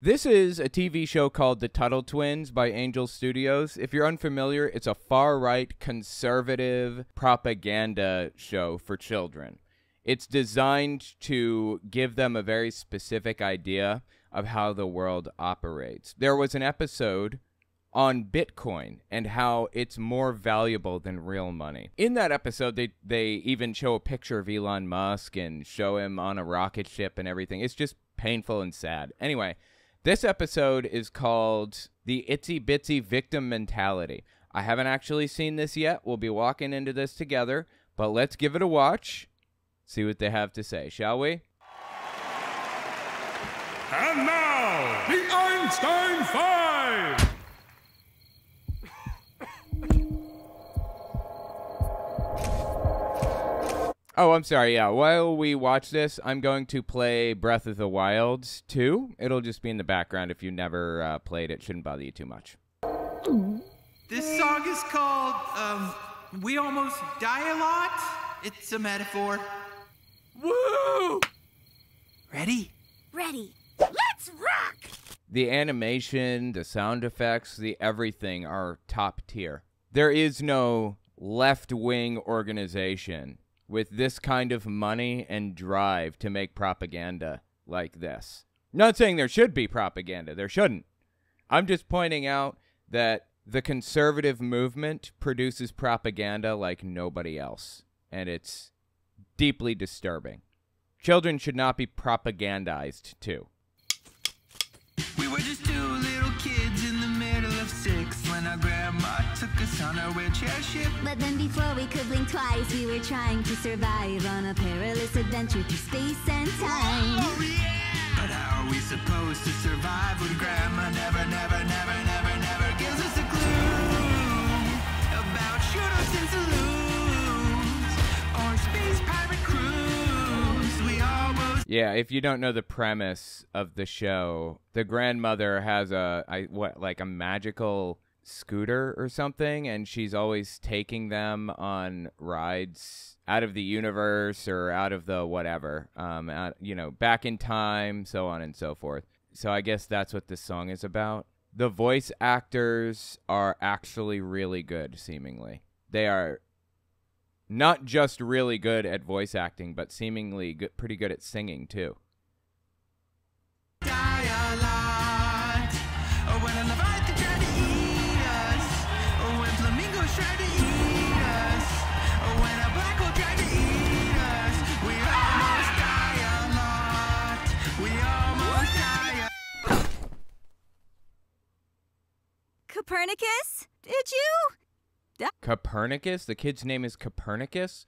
This is a TV show called The Tuttle Twins by Angel Studios. If you're unfamiliar, it's a far-right conservative propaganda show for children. It's designed to give them a very specific idea of how the world operates. There was an episode on Bitcoin and how it's more valuable than real money. In that episode, they even show a picture of Elon Musk and show him on a rocket ship and everything. It's just painful and sad. Anyway, this episode is called The Itsy Bitsy Victim Mentality. I haven't actually seen this yet. We'll be walking into this together, but let's give it a watch, see what they have to say, shall we? And now, the Einstein Five! Oh, I'm sorry, yeah. While we watch this, I'm going to play Breath of the Wild 2. It'll just be in the background if you never played it. Shouldn't bother you too much. This song is called, We Almost Die a Lot. It's a metaphor. Woo! Ready? Ready. Let's rock! The animation, the sound effects, the everything are top tier. There is no left-wing organization with this kind of money and drive to make propaganda like this. Not saying there should be propaganda. There shouldn't. I'm just pointing out that the conservative movement produces propaganda like nobody else, and it's deeply disturbing. Children should not be propagandized too. We were just two little kids in the middle of 6 when our grandma took us on our wheelchair ship. But then before we could blink twice, we were trying to survive on a perilous adventure through space and time. Oh, yeah! But how are we supposed to survive when grandma never gives us a clue about shooters and saloons or space pirate crews? We almost... Yeah, if you don't know the premise of the show, the grandmother has like a magical scooter or something, and she's always taking them on rides out of the universe or out of the whatever, back in time, so on and so forth. So I guess that's what this song is about. The voice actors are actually really good, seemingly. They are not just really good at voice acting, but seemingly pretty good at singing, too. Die a lot. Or when a Leviathan tried to eat us. Or when flamingos tried to eat us. Or when a black hole tried to eat us. We almost die a lot. We almost die a... Copernicus? Did you? Copernicus? The kid's name is Copernicus?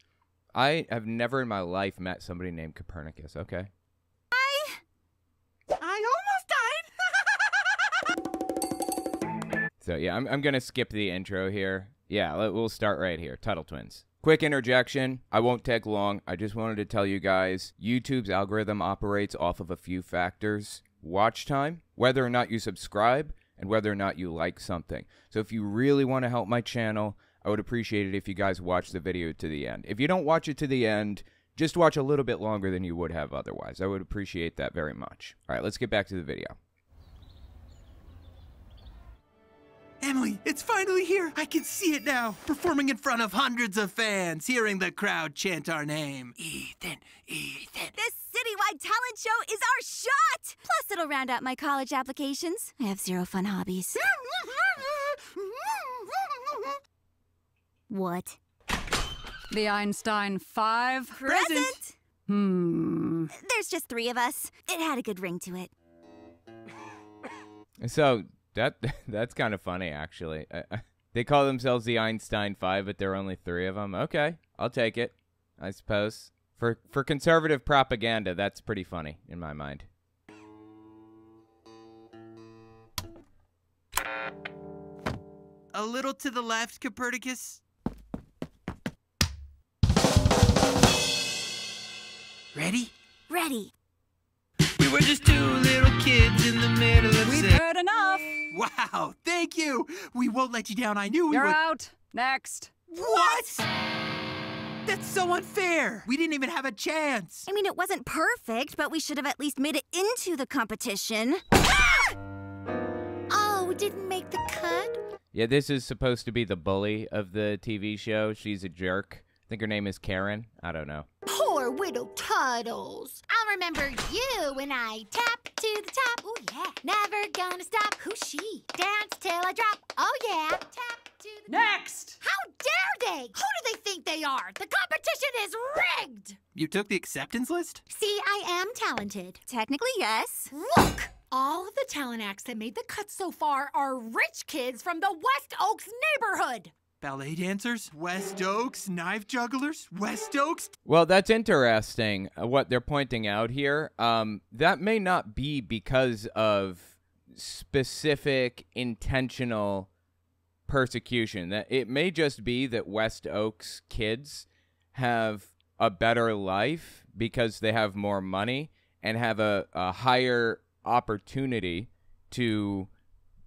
I have never in my life met somebody named Copernicus. Okay. I almost died. So, yeah, I'm going to skip the intro here. Yeah, we'll start right here. Tuttle Twins. Quick interjection. I won't take long. I just wanted to tell you guys, YouTube's algorithm operates off of a few factors. Watch time, whether or not you subscribe, and whether or not you like something. So if you really want to help my channel, I would appreciate it if you guys watch the video to the end. If you don't watch it to the end, just watch a little bit longer than you would have otherwise. I would appreciate that very much. All right, let's get back to the video. Emily, it's finally here. I can see it now. Performing in front of hundreds of fans, hearing the crowd chant our name. Ethan, Ethan. This citywide talent show is our shot! Plus, it'll round out my college applications. I have 0 fun hobbies. What? The Einstein Five. Present! There's just 3 of us. It had a good ring to it. So that's kind of funny, actually. They call themselves the Einstein Five, but there are only 3 of them. Okay, I'll take it, I suppose. For conservative propaganda, that's pretty funny in my mind. A little to the left, Copernicus. Ready? Ready. We were just 2 little kids in the middle of We've 6. heard enough. Wow, thank you. We won't let you down. I knew we You're would. out. Next. What? That's so unfair. We didn't even have a chance. I mean, it wasn't perfect, but we should have at least made it into the competition. Ah! didn't make the cut? Yeah, this is supposed to be the bully of the TV show. She's a jerk. I think her name is Karen. I don't know. Poor widow Tuttles. I'll remember you when I tap to the top. Oh, yeah. Never gonna stop. Who's she? Dance till I drop. Oh, yeah. Tap to the Next! How dare they? Who do they think they are? The competition is rigged. You took the acceptance list? See, I am talented. Technically, yes. Look! All of the talent acts that made the cut so far are rich kids from the West Oaks neighborhood. Ballet dancers? West Oaks? Knife jugglers? West Oaks? Well, that's interesting, what they're pointing out here. That may not be because of specific intentional persecution. That it may just be that West Oaks kids have a better life because they have more money and have a higher opportunity to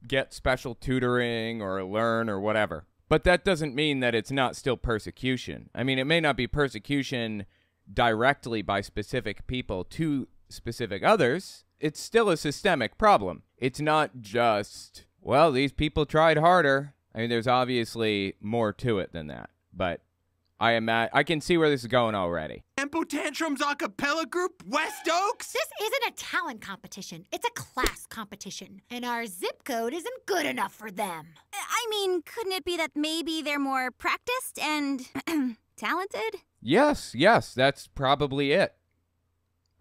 get special tutoring or learn or whatever. But that doesn't mean that it's not still persecution. I mean, it may not be persecution directly by specific people to specific others. It's still a systemic problem. It's not just, well, these people tried harder. I mean, there's obviously more to it than that. But I can see where this is going already. Tempo Tantrums a cappella group? West Oaks? This isn't a talent competition. It's a class competition. And our zip code isn't good enough for them. I mean, couldn't it be that maybe they're more practiced and talented? Yes, that's probably it.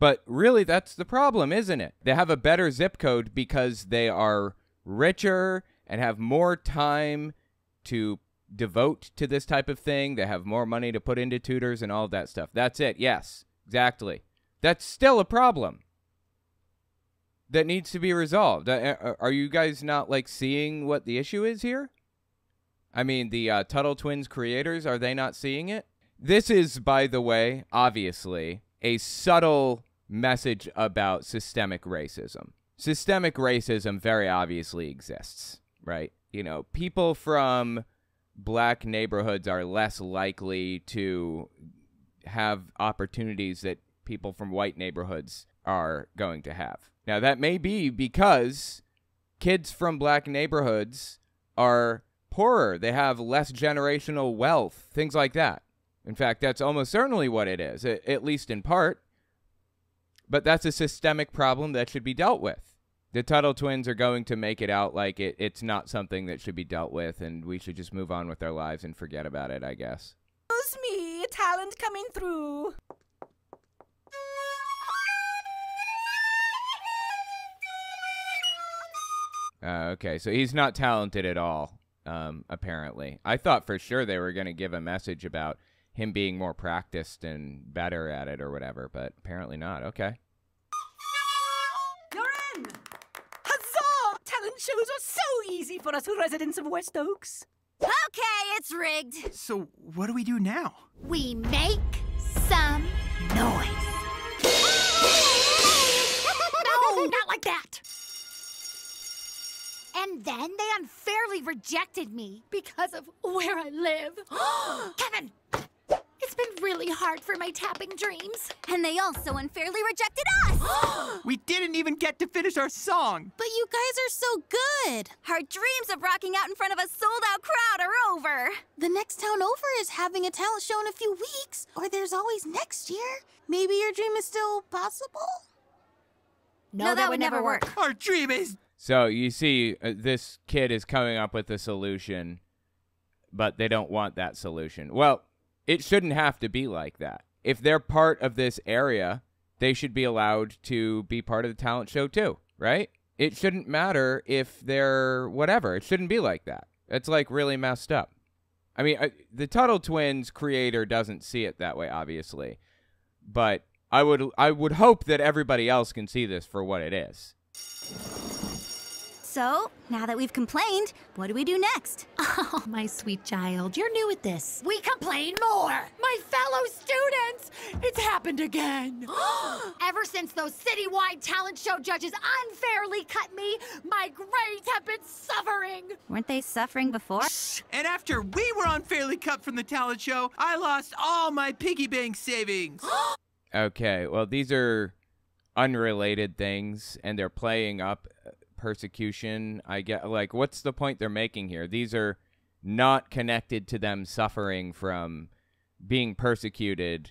But really, that's the problem, isn't it? They have a better zip code because they are richer and have more time to devote to this type of thing. They have more money to put into tutors and all of that stuff. That's it. Yes, exactly. That's still a problem that needs to be resolved. Are you guys not, like, seeing what the issue is here? I mean, the Tuttle Twins creators, are they not seeing it? This is, by the way, obviously, a subtle message about systemic racism. Systemic racism very obviously exists, right? You know, people from black neighborhoods are less likely to have opportunities that people from white neighborhoods are going to have. Now, that may be because kids from black neighborhoods are poorer. They have less generational wealth, things like that. In fact, that's almost certainly what it is, at least in part. But that's a systemic problem that should be dealt with. The Tuttle Twins are going to make it out like it's not something that should be dealt with, and we should just move on with our lives and forget about it, I guess. Excuse me, talent coming through. Okay, so he's not talented at all, apparently. I thought for sure they were going to give a message about him being more practiced and better at it or whatever, but apparently not. Okay. You're in! Huzzah! Talent shows are so easy for us residents of West Oaks. Okay, it's rigged. So what do we do now? We make some noise. No, not like that. And then they unfairly rejected me because of where I live. Kevin, it's been really hard for my tapping dreams. And they also unfairly rejected us. We didn't even get to finish our song. But you guys are so good. Our dreams of rocking out in front of a sold-out crowd are over. The next town over is having a talent show in a few weeks, or there's always next year. Maybe your dream is still possible? No, that would never work. Our dream is... So you see, this kid is coming up with a solution, but they don't want that solution. Well, it shouldn't have to be like that. If they're part of this area, they should be allowed to be part of the talent show too, right? It shouldn't matter if they're whatever. It shouldn't be like that. It's like really messed up. I mean, the Tuttle Twins creator doesn't see it that way, obviously, but I would hope that everybody else can see this for what it is. So, now that we've complained, what do we do next? Oh, my sweet child, you're new at this. We complain more. My fellow students, it's happened again. Ever since those citywide talent show judges unfairly cut me, my grades have been suffering. Weren't they suffering before? And after we were unfairly cut from the talent show, I lost all my piggy bank savings. Okay, well, these are unrelated things, and they're playing up persecution. I get, like, what's the point they're making here? These are not connected to them suffering from being persecuted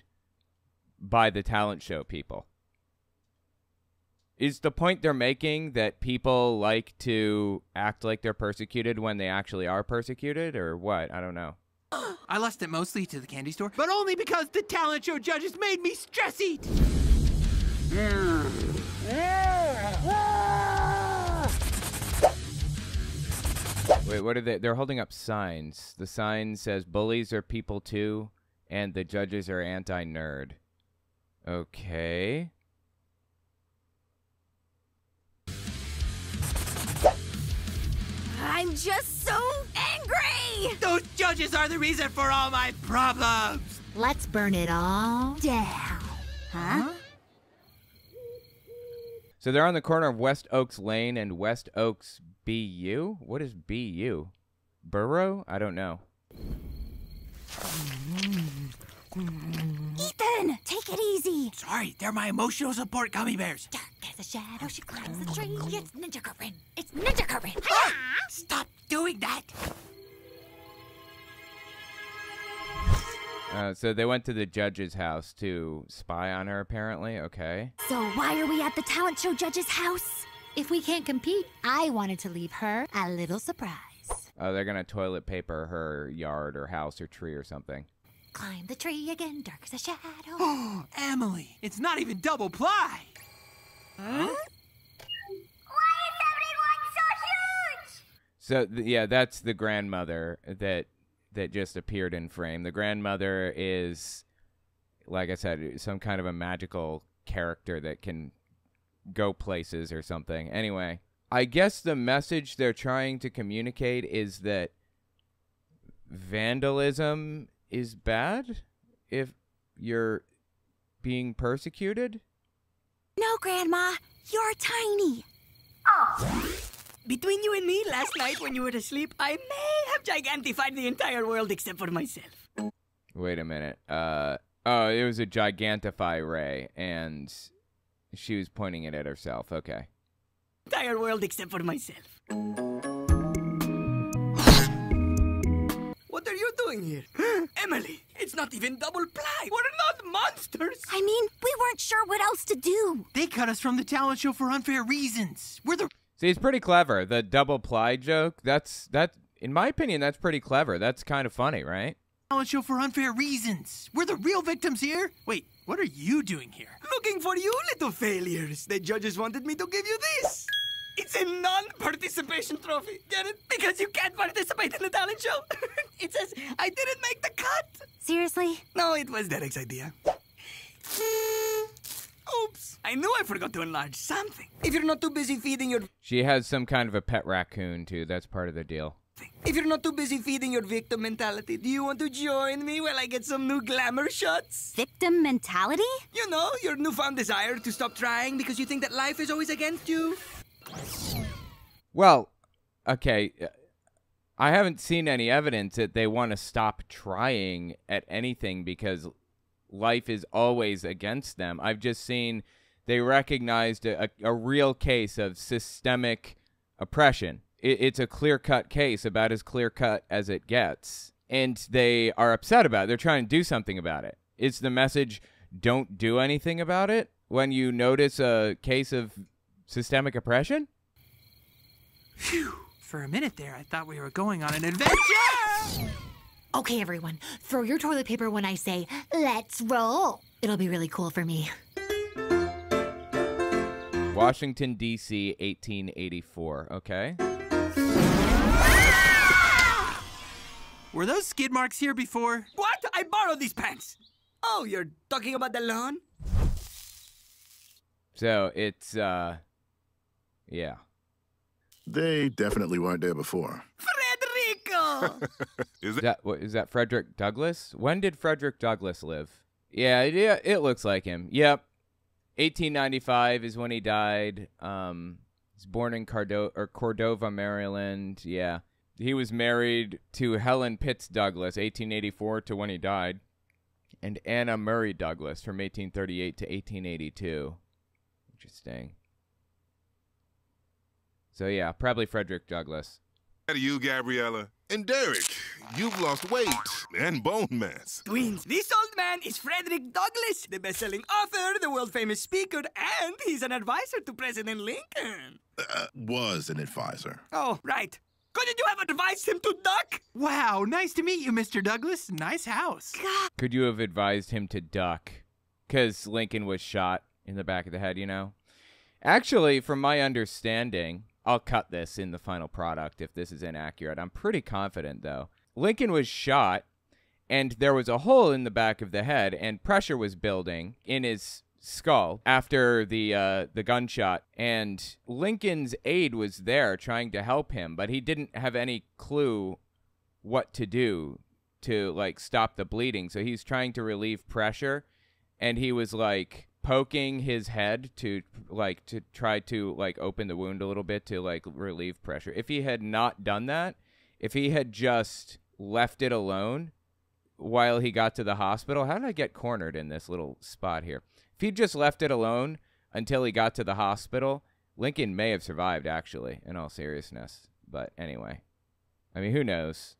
by the talent show people. Is the point they're making that people like to act like they're persecuted when they actually are persecuted, or what? I don't know. I lost it mostly to the candy store, but only because the talent show judges made me stress eat. Wait, what are they? They're holding up signs. The sign says bullies are people too, and the judges are anti-nerd. Okay. I'm just so angry! Those judges are the reason for all my problems. Let's burn it all down. Huh? So they're on the corner of West Oaks Lane and West Oaks BU? What is BU? Borough? I don't know. Ethan, take it easy. Sorry, they're my emotional support gummy bears. Dark as a shadow, she climbs the tree. It's Ninja Corinne. It's Ninja Corinne. Stop doing that. So they went to the judge's house to spy on her, apparently. Okay. So why are we at the talent show judge's house? If we can't compete, I wanted to leave her a little surprise. Oh, they're gonna toilet paper her yard or house or tree or something. Climb the tree again, dark as a shadow. Oh, Emily, it's not even double ply. Huh? Why is everyone so huge? So yeah, that's the grandmother that just appeared in frame. The grandmother is, like I said, some kind of a magical character that can go places or something. Anyway, I guess the message they're trying to communicate is that vandalism is bad if you're being persecuted. No, Grandma, you're tiny. Between you and me, last night when you were asleep, I may have gigantified the entire world except for myself. Wait a minute. Oh, it was a gigantify ray, and she was pointing it at herself. Okay. Entire world except for myself. What are you doing here? Emily, it's not even double ply. We're not monsters. I mean, we weren't sure what else to do. They cut us from the talent show for unfair reasons. We're the See, it's pretty clever. The double ply joke, that in my opinion, that's pretty clever. That's kind of funny, right? talent show for unfair reasons. We're the real victims here. Wait, what are you doing here? Looking for you, little failures. The judges wanted me to give you this. It's a non-participation trophy. Get it? Because you can't participate in the talent show. It says, I didn't make the cut. Seriously? No, it was Derek's idea. Oops. I knew I forgot to enlarge something. If you're not too busy feeding your... She has some kind of a pet raccoon, too. That's part of the deal. If you're not too busy feeding your victim mentality, do you want to join me while I get some new glamour shots? Victim mentality? You know, your newfound desire to stop trying because you think that life is always against you. Well, okay, I haven't seen any evidence that they want to stop trying at anything because life is always against them. I've just seen they recognized a real case of systemic oppression. It's a clear-cut case, about as clear-cut as it gets. And they are upset about it. They're trying to do something about it. It's the message, don't do anything about it when you notice a case of systemic oppression? Phew. For a minute there, I thought we were going on an adventure! Okay, everyone, throw your toilet paper when I say, let's roll. It'll be really cool for me. Washington, D.C., 1884. Okay. Were those skid marks here before? What? I borrowed these pants. Oh, you're talking about the lawn? So it's, yeah. They definitely weren't there before. Frederico! Is that Frederick Douglass? When did Frederick Douglass live? Yeah, it looks like him. Yep. 1895 is when he died. He's born in Cordova, Maryland. Yeah. He was married to Helen Pitts Douglas, 1884 to when he died, and Anna Murray Douglas from 1838 to 1882. Interesting. So yeah, probably Frederick Douglass. To you, Gabriella. And Derek, you've lost weight and bone mass. Twins, this old man is Frederick Douglass, the best-selling author, the world-famous speaker, and he's an advisor to President Lincoln. Was an advisor. Oh, right. Couldn't you have advised him to duck? Wow, nice to meet you, Mr. Douglas. Nice house. Could you have advised him to duck? Because Lincoln was shot in the back of the head, you know? Actually, from my understanding, I'll cut this in the final product if this is inaccurate. I'm pretty confident, though. Lincoln was shot, and there was a hole in the back of the head, and pressure was building in his skull after the gunshot. And Lincoln's aide was there trying to help him, but he didn't have any clue what to do to, like, stop the bleeding. So he's trying to relieve pressure, and he was, like, poking his head to try to like open the wound a little bit to like relieve pressure. If he had not done that, if he had just left it alone while he got to the hospital, how did I get cornered in this little spot here? If he just left it alone until he got to the hospital, Lincoln may have survived, actually, in all seriousness. But anyway, I mean, who knows?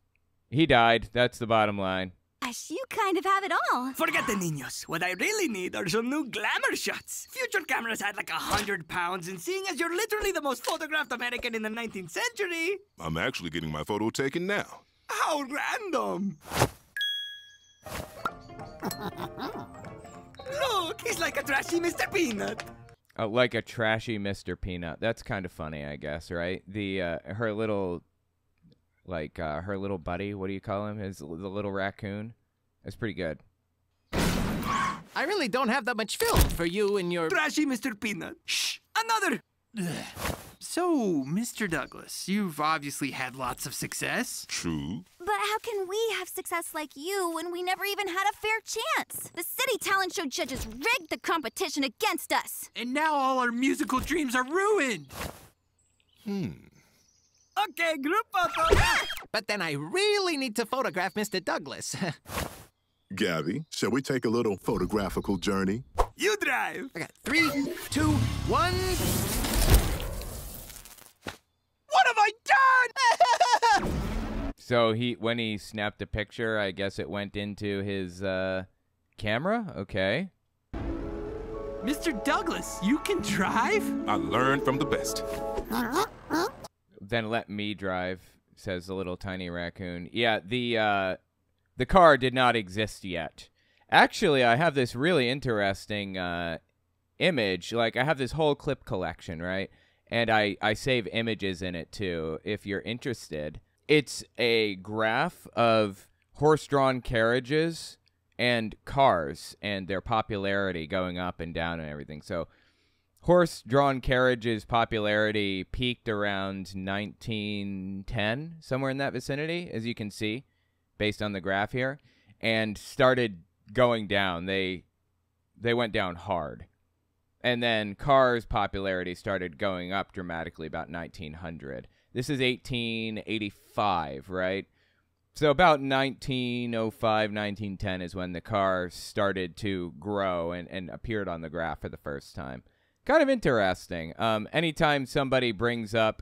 He died. That's the bottom line. Gosh, you kind of have it all. Forget the niños. What I really need are some new glamour shots. Future cameras had like 100 pounds, and seeing as you're literally the most photographed American in the 19th century... I'm actually getting my photo taken now. How random! Look, he's like a trashy Mr. Peanut. Like a trashy Mr. Peanut. That's kind of funny, I guess, right? Her little buddy, what do you call him? The little raccoon. That's pretty good. I really don't have that much film for you and your... Trashy Mr. Peanut. Shh! Another! So, Mr. Douglas, you've obviously had lots of success. True. But how can we have success like you when we never even had a fair chance? The city talent show judges rigged the competition against us. And now all our musical dreams are ruined. Okay, group photo. But then I really need to photograph Mr. Douglas. Gabby, shall we take a little photographical journey? You drive. I got 3, 2, 1. What have I done? So when he snapped a picture, I guess it went into his camera? Okay. Mr. Douglas, you can drive? I learned from the best. Then let me drive, says the little tiny raccoon. Yeah, the car did not exist yet. Actually, I have this really interesting image. Like, I have this whole clip collection, right? And I save images in it, too, if you're interested. It's a graph of horse-drawn carriages and cars and their popularity going up and down and everything. So horse-drawn carriages' popularity peaked around 1910, somewhere in that vicinity, as you can see, based on the graph here, and started going down. They went down hard. And then cars' popularity started going up dramatically about 1900. This is 1885, right? So about 1905, 1910 is when the car started to grow and appeared on the graph for the first time. Kind of interesting. Anytime somebody brings up,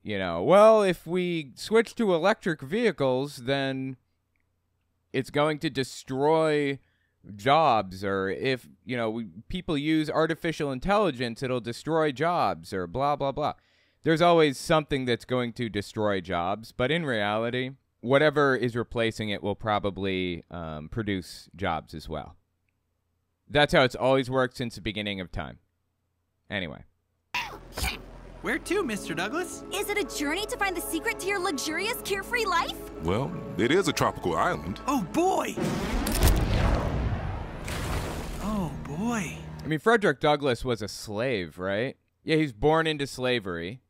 well, if we switch to electric vehicles, then it's going to destroy jobs, or if, people use artificial intelligence, it'll destroy jobs, or blah, blah, blah. There's always something that's going to destroy jobs, but in reality, whatever is replacing it will probably produce jobs as well. That's how it's always worked since the beginning of time. Anyway. Where to, Mr. Douglas? Is it a journey to find the secret to your luxurious, carefree life? Well, it is a tropical island. Oh, boy. Oh, boy. I mean, Frederick Douglass was a slave, right? Yeah, he's born into slavery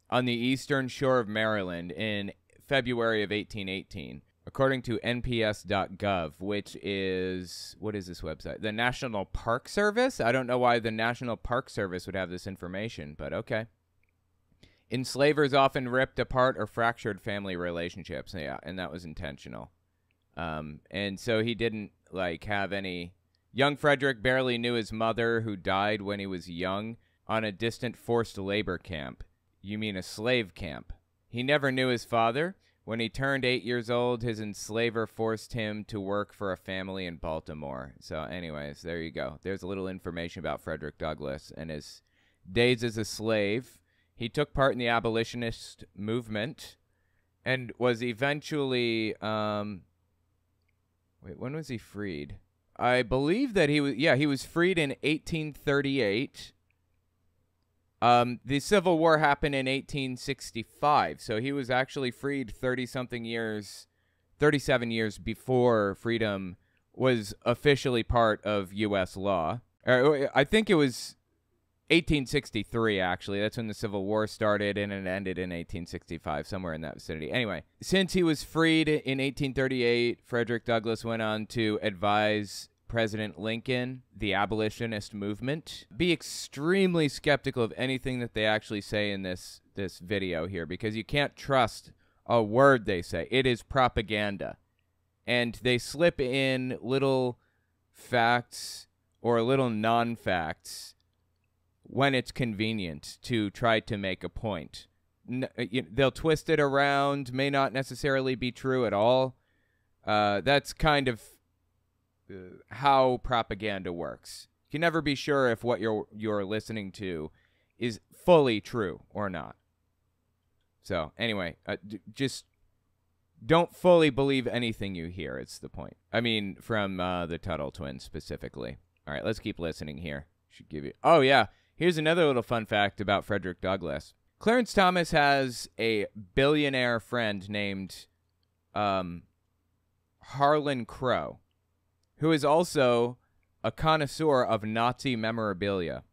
on the eastern shore of Maryland in February of 1818, according to nps.gov, which is, what is this website? The National Park Service? I don't know why the National Park Service would have this information, but okay. Enslavers often ripped apart or fractured family relationships. Yeah, and that was intentional. And so he didn't, have any... Young Frederick barely knew his mother, who died when he was young, on a distant forced labor camp. You mean a slave camp. He never knew his father. When he turned 8 years old, his enslaver forced him to work for a family in Baltimore. So anyways, there you go. There's a little information about Frederick Douglass and his days as a slave. He took part in the abolitionist movement and was eventually, wait, when was he freed? I believe that he was freed in 1838. The Civil War happened in 1865, so he was actually freed 37 years before freedom was officially part of U.S. law. I think it was 1863, actually. That's when the Civil War started, and it ended in 1865, somewhere in that vicinity. Anyway, since he was freed in 1838, Frederick Douglass went on to advise President Lincoln, the abolitionist movement. Be extremely skeptical of anything that they actually say in this video here, because you can't trust a word they say. It is propaganda. And they slip in little facts or little non-facts when it's convenient to try to make a point. They'll twist it around, may not necessarily be true at all. That's kind of how propaganda works. You can never be sure if what you're listening to is fully true or not. So anyway, just don't fully believe anything you hear. It's the point. I mean, from the Tuttle Twins specifically. All right, let's keep listening here. Should give you. Oh yeah, here's another little fun fact about Frederick Douglass. Clarence Thomas has a billionaire friend named Harlan Crow, who is also a connoisseur of Nazi memorabilia.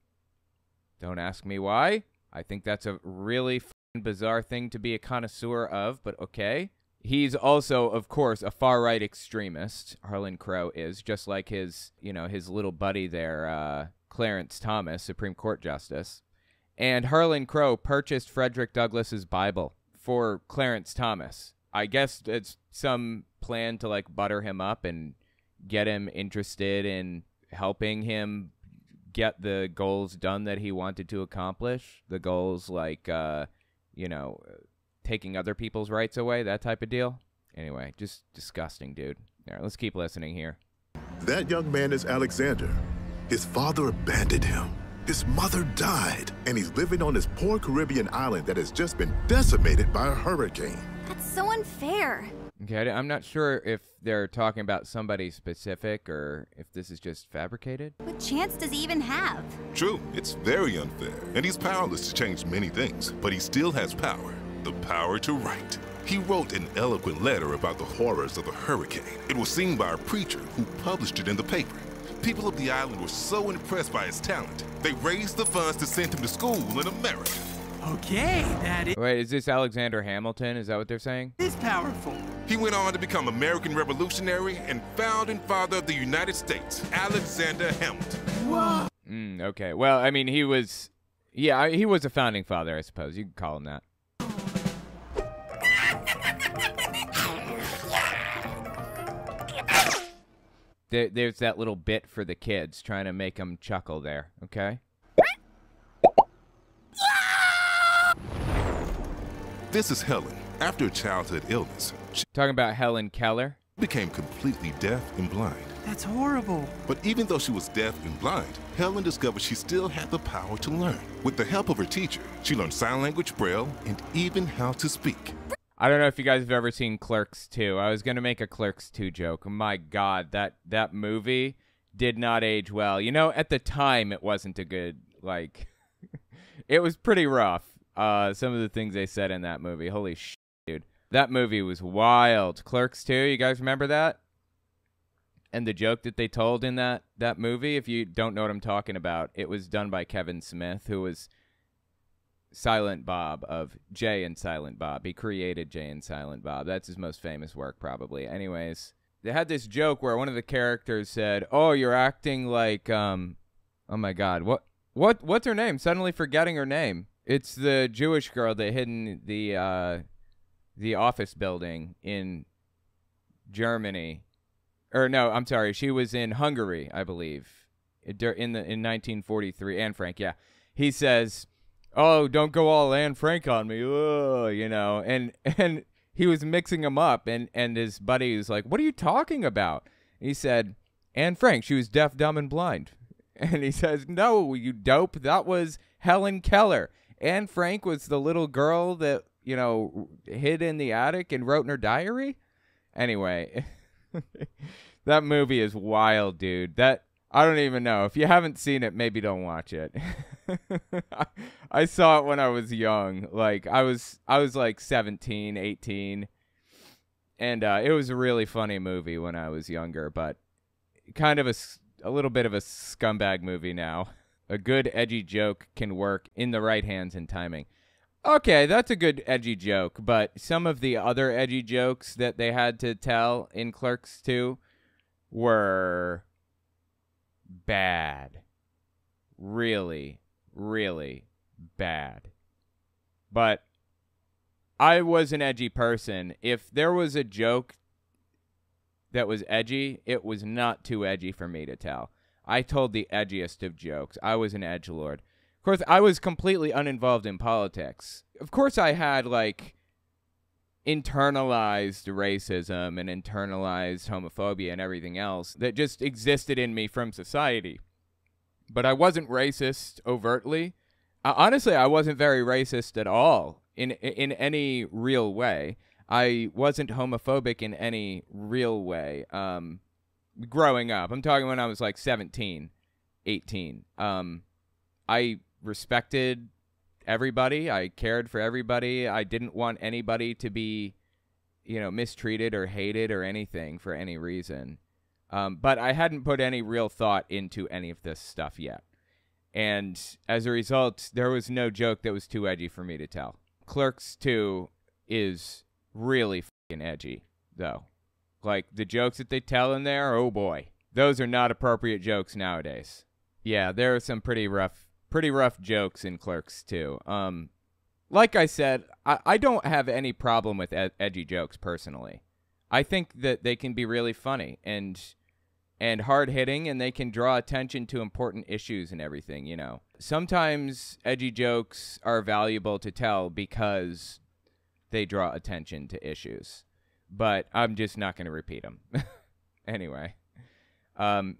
Don't ask me why. I think that's a really bizarre thing to be a connoisseur of, but okay. He's also, of course, a far-right extremist. Harlan Crow is, just like his little buddy there, Clarence Thomas, Supreme Court Justice. And Harlan Crow purchased Frederick Douglass's Bible for Clarence Thomas. I guess it's some plan to, like, butter him up and get him interested in helping him get the goals done that he wanted to accomplish. The goals like, taking other people's rights away, that type of deal. Anyway, just disgusting, dude. All right, let's keep listening here. That young man is Alexander. His father abandoned him. His mother died, and he's living on this poor Caribbean island that has just been decimated by a hurricane. That's so unfair. Okay, I'm not sure if they're talking about somebody specific or if this is just fabricated. What chance does he even have? True, it's very unfair, and he's powerless to change many things, but he still has power, the power to write. He wrote an eloquent letter about the horrors of the hurricane. It was seen by a preacher who published it in the paper. People of the island were so impressed by his talent, they raised the funds to send him to school in America. Okay, that is... Wait, is this Alexander Hamilton? Is that what they're saying? Is powerful. He went on to become American revolutionary and founding father of the United States, Alexander Hamilton. Whoa. Okay, well, I mean, he was a founding father, I suppose. You could call him that. There's that little bit for the kids, trying to make them chuckle there, okay? This is Helen. After a childhood illness, she talking about Helen Keller, became completely deaf and blind. That's horrible. But even though she was deaf and blind, Helen discovered she still had the power to learn. With the help of her teacher, she learned sign language, Braille, and even how to speak. I don't know if you guys have ever seen Clerks 2. I was going to make a Clerks 2 joke. My God, that movie did not age well. You know, at the time, it wasn't a good, like, it was pretty rough. Some of the things they said in that movie. Holy shit, dude. That movie was wild. Clerks 2, you guys remember that? And the joke that they told in that movie, if you don't know what I'm talking about, it was done by Kevin Smith, who was Silent Bob of Jay and Silent Bob. He created Jay and Silent Bob. That's his most famous work, probably. Anyways, they had this joke where one of the characters said, "Oh, you're acting like, oh my God, what's her name? Suddenly forgetting her name. It's the Jewish girl that hid in the office building in Germany. Or no, I'm sorry, she was in Hungary, I believe, in 1943. Anne Frank, yeah. He says, oh, don't go all Anne Frank on me, you know, and he was mixing them up, and his buddy was like, what are you talking about? And he said, Anne Frank, she was deaf, dumb, and blind. And he says, no, you dope, that was Helen Keller. Anne Frank was the little girl that, you know, hid in the attic and wrote in her diary? Anyway, that movie is wild, dude. That, I don't even know. If you haven't seen it, maybe don't watch it. I saw it when I was young. Like, I was like 17, 18. And it was a really funny movie when I was younger, but kind of a little bit of a scumbag movie now. A good edgy joke can work in the right hands and timing. Okay, that's a good edgy joke, but some of the other edgy jokes that they had to tell in Clerks 2 were bad. Really, really bad. But I was an edgy person. If there was a joke that was edgy, it was not too edgy for me to tell. I told the edgiest of jokes. I was an edgelord. Of course, I was completely uninvolved in politics. Of course, I had, like, internalized racism and internalized homophobia and everything else that just existed in me from society. But I wasn't racist overtly. Honestly, I wasn't very racist at all in any real way. I wasn't homophobic in any real way. Growing up, I'm talking when I was like 17, 18. I respected everybody. I cared for everybody. I didn't want anybody to be, you know, mistreated or hated or anything for any reason. But I hadn't put any real thought into any of this stuff yet. And as a result, there was no joke that was too edgy for me to tell. Clerks 2 is really fucking edgy, though. Like, the jokes that they tell in there, oh boy. Those are not appropriate jokes nowadays. Yeah, there are some pretty rough jokes in Clerks 2. Like I said, I don't have any problem with edgy jokes personally. I think that they can be really funny and hard-hitting, and they can draw attention to important issues and everything, you know. Sometimes edgy jokes are valuable to tell because they draw attention to issues. But I'm just not going to repeat them. Anyway.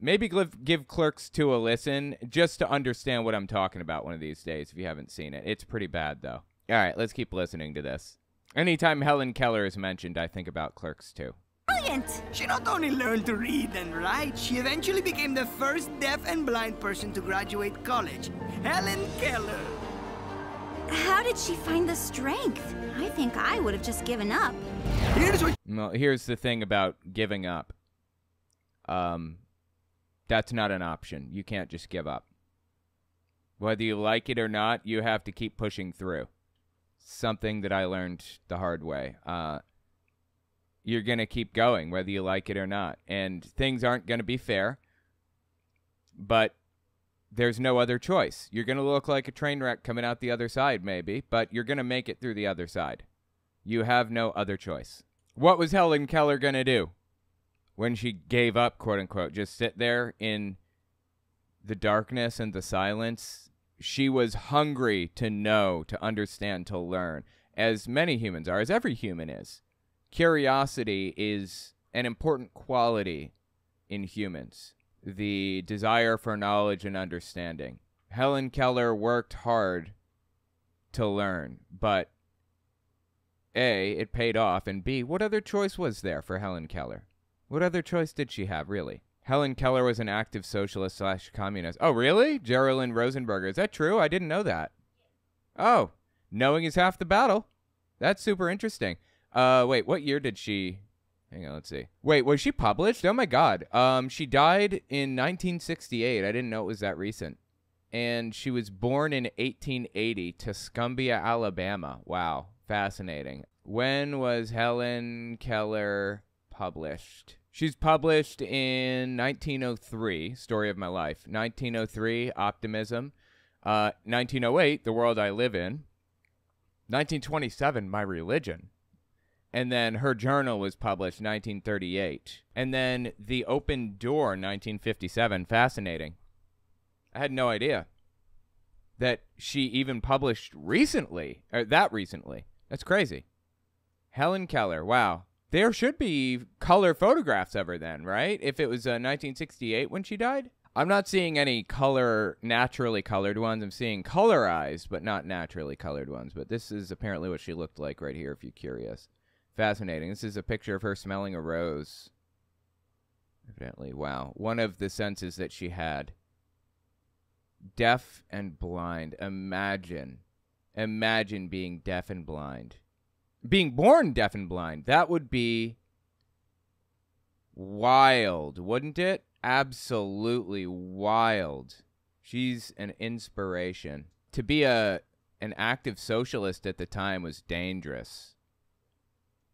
Maybe give Clerks 2 a listen just to understand what I'm talking about one of these days if you haven't seen it. It's pretty bad, though. All right, let's keep listening to this. Anytime Helen Keller is mentioned, I think about Clerks 2. Brilliant! She not only learned to read and write, she eventually became the first deaf and blind person to graduate college. Helen Keller. How did she find the strength? I think I would have just given up. Here's the thing about giving up. That's not an option. You can't just give up. Whether you like it or not, you have to keep pushing through. Something that I learned the hard way. You're going to keep going, whether you like it or not. And things aren't going to be fair. But there's no other choice. You're going to look like a train wreck coming out the other side, maybe. But you're going to make it through the other side. You have no other choice. What was Helen Keller going to do when she gave up, quote unquote? Just sit there in the darkness and the silence? She was hungry to know, to understand, to learn, as many humans are, as every human is. Curiosity is an important quality in humans. The desire for knowledge and understanding. Helen Keller worked hard to learn, but A, it paid off, and B, what other choice was there for Helen Keller? What other choice did she have, really? Helen Keller was an active socialist/communist. Oh, really? Geraldine Rosenberger. Is that true? I didn't know that. Oh, knowing is half the battle. That's super interesting. Wait, what year did she... Hang on, let's see. Wait, was she published? Oh, my God. She died in 1968. I didn't know it was that recent. And she was born in 1880, Tuscumbia, Alabama. Wow, fascinating. When was Helen Keller published? She's published in 1903, Story of My Life. 1903, Optimism. 1908, The World I Live In. 1927, My Religion. And then her journal was published 1938. And then The Open Door, 1957. Fascinating. I had no idea. that she even published recently, or that recently. That's crazy. Helen Keller, wow. There should be color photographs of her then, right? If it was 1968 when she died? I'm not seeing any naturally colored ones. I'm seeing colorized, but not naturally colored ones. But this is apparently what she looked like right here, if you're curious. Fascinating. This is a picture of her smelling a rose. Evidently, wow. One of the senses that she had. Deaf and blind. Imagine being deaf and blind. Being born deaf and blind. That would be wild, wouldn't it? Absolutely wild. She's an inspiration. To be an active socialist at the time was dangerous.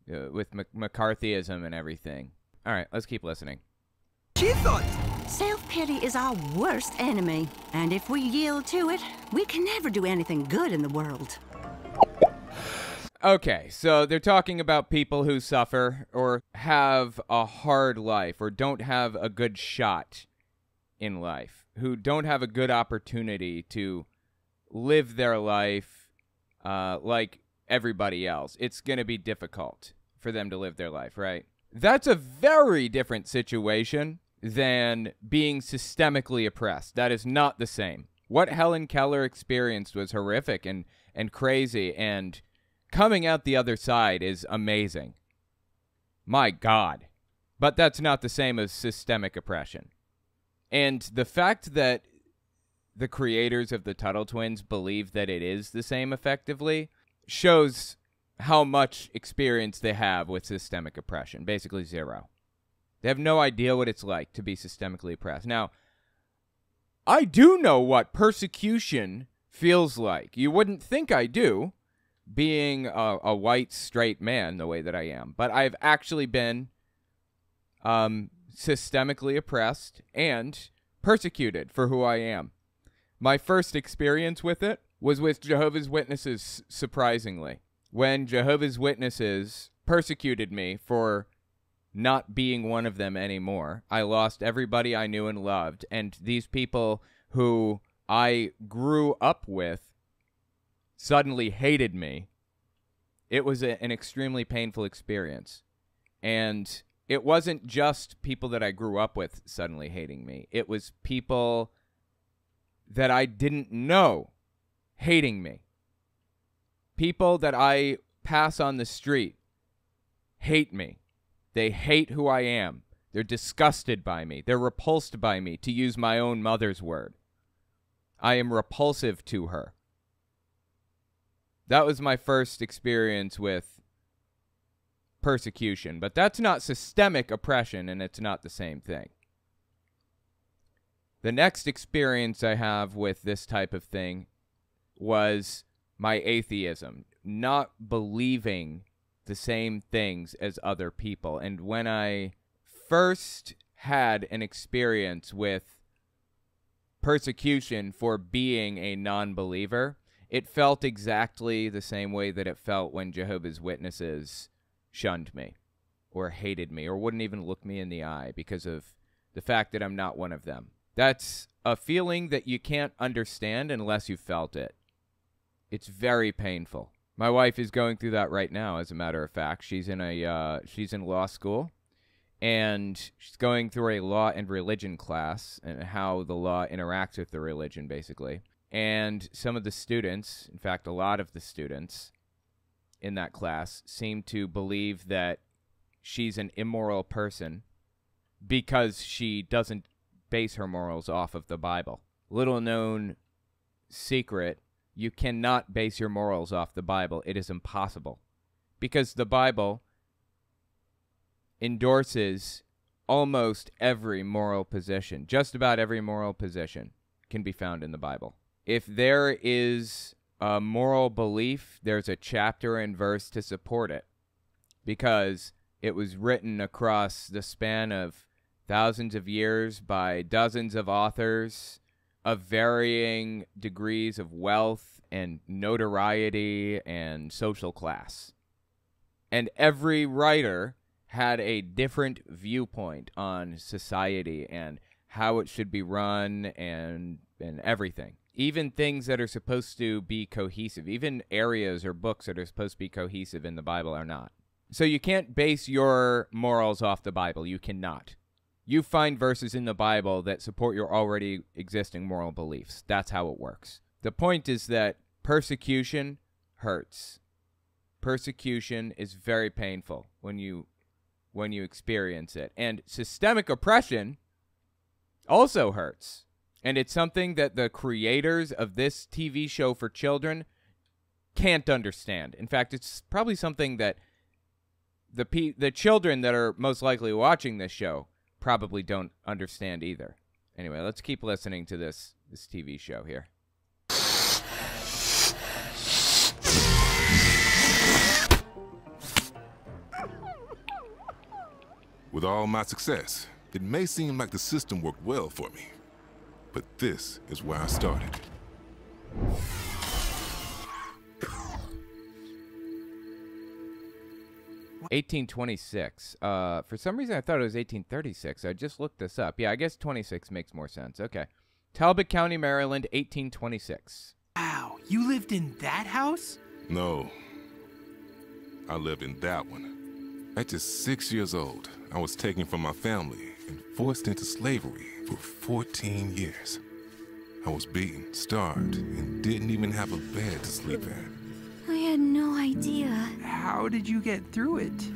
With McCarthyism and everything. All right, let's keep listening. She thought self-pity is our worst enemy. And if we yield to it, we can never do anything good in the world. Okay, so they're talking about people who suffer or have a hard life or don't have a good shot in life, who don't have a good opportunity to live their life like everybody else. It's going to be difficult for them to live their life, right? That's a very different situation than being systemically oppressed. That is not the same. What Helen Keller experienced was horrific and crazy, and coming out the other side is amazing. My God. But that's not the same as systemic oppression. And the fact that the creators of the Tuttle Twins believe that it is the same effectively shows how much experience they have with systemic oppression. Basically zero. They have no idea what it's like to be systemically oppressed. Now, I do know what persecution feels like. You wouldn't think I do, being a white, straight man the way that I am. But I've actually been systemically oppressed and persecuted for who I am. My first experience with it was with Jehovah's Witnesses, surprisingly. When Jehovah's Witnesses persecuted me for not being one of them anymore, I lost everybody I knew and loved. And these people who I grew up with suddenly hated me. It was an extremely painful experience. And it wasn't just people that I grew up with suddenly hating me. It was people that I didn't know hating me. People that I pass on the street hate me. They hate who I am. They're disgusted by me. They're repulsed by me, to use my own mother's word. I am repulsive to her. That was my first experience with persecution, but that's not systemic oppression, and it's not the same thing. The next experience I have with this type of thing was my atheism, not believing the same things as other people. And when I first had an experience with persecution for being a non-believer, it felt exactly the same way that it felt when Jehovah's Witnesses shunned me or hated me or wouldn't even look me in the eye because of the fact that I'm not one of them. That's a feeling that you can't understand unless you felt it. It's very painful. My wife is going through that right now, as a matter of fact. She's in law school, and she's going through a law and religion class and how the law interacts with the religion, basically. And some of the students, in fact, a lot of the students in that class, seem to believe that she's an immoral person because she doesn't base her morals off of the Bible. Little known secret, you cannot base your morals off the Bible. It is impossible. Because the Bible endorses almost every moral position. Just about every moral position can be found in the Bible. If there is a moral belief, there's a chapter and verse to support it. Because it was written across the span of thousands of years by dozens of authors of varying degrees of wealth and notoriety and social class. And every writer had a different viewpoint on society and how it should be run and everything. even things that are supposed to be cohesive, even areas or books that are supposed to be cohesive in the Bible are not. So you can't base your morals off the Bible. You cannot. You find verses in the Bible that support your already existing moral beliefs. That's how it works. The point is that persecution hurts. Persecution is very painful when you experience it. And systemic oppression also hurts. And it's something that the creators of this TV show for children can't understand. In fact, it's probably something that the children that are most likely watching this show probably don't understand either. Anyway, let's keep listening to this TV show here. With all my success, it may seem like the system worked well for me. But this is where I started. $1826. For some reason, I thought it was 1836. I just looked this up. Yeah, I guess 26 makes more sense. Okay. Talbot County, Maryland, 1826. Wow, you lived in that house? No, I lived in that one. At just 6 years old, I was taken from my family and forced into slavery for 14 years. I was beaten, starved, and didn't even have a bed to sleep in. I had no idea. How did you get through it?